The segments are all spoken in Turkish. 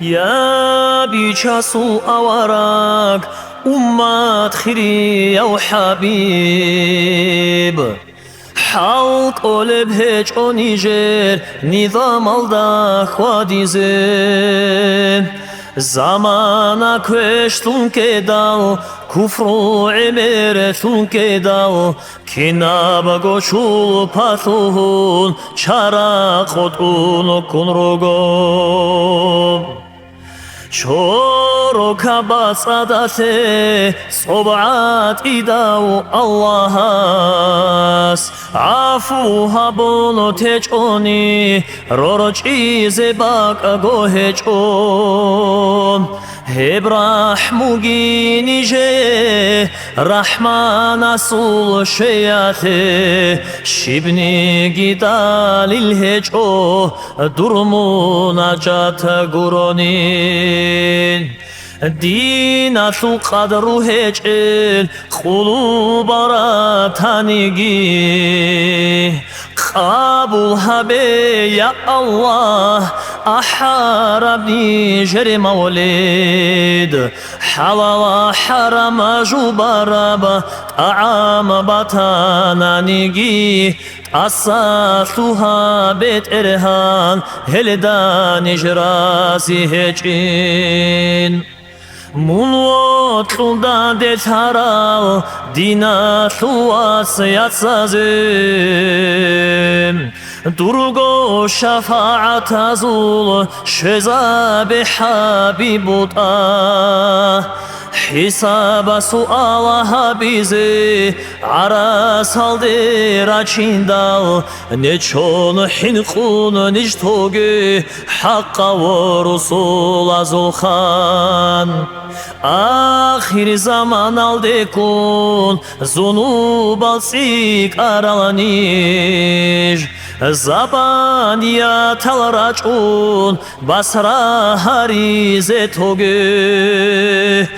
يا بيشاسو أوراك أمات خيري يا حبيب حلق قلب هج ونيجر نظام الله خاديزه زمانا كشتون كدال كفرو عمرتون كدال كنابا قشول پاتون چرا خودون کن رگو شورو كباس عدته صبعات إيداو الله عفوها بونو تجوني رورجي زباك أغوهجون هبرحمو جيني جي رحمن أصول شياته شبني جدال الهجو درمو نجات قرونين دينة قدر هجل قلوب راتانيجي قبول هبي يا الله أحاربني جري مولد حلال حرام جبرب طعام بطانانيجي أصلها بيت إرهان هلدان جراسي هجين Mulotluda detaral dina tuas yatsazim Durgo şafaat azul şeza bihabibuta Hisaba suala bizi ara saldir açindal Ne çon hinqun nijtoge Hakka ve Rusul azulhan Ahir zaman aldekun Zunub alsik aralanir Zabaniya talraçun Basra harize toge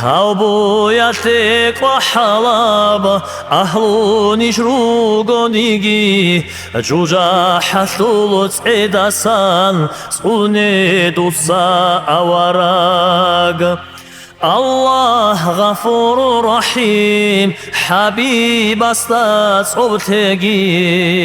Tavbu yatek ve halab Ahlu nijrugonigi Cuca hasul edasan Sune dutsa avarag Allah gafur rahim Habib asla sobtegin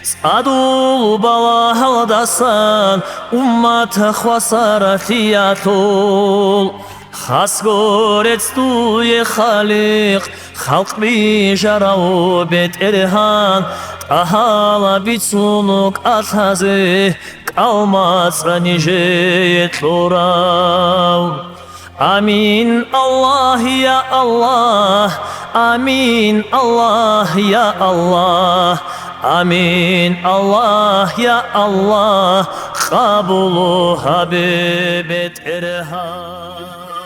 Sadul bala haldasan Ummat khwasaratiyatul Khas gorets tuye khaliq Khalq bijarav bet erhan Ahala bitsunuk athaze Kalmaz nijet lorav Amin Allah ya Allah Amin Allah ya Allah Amin Allah ya Allah Kabulu Habibet Erhan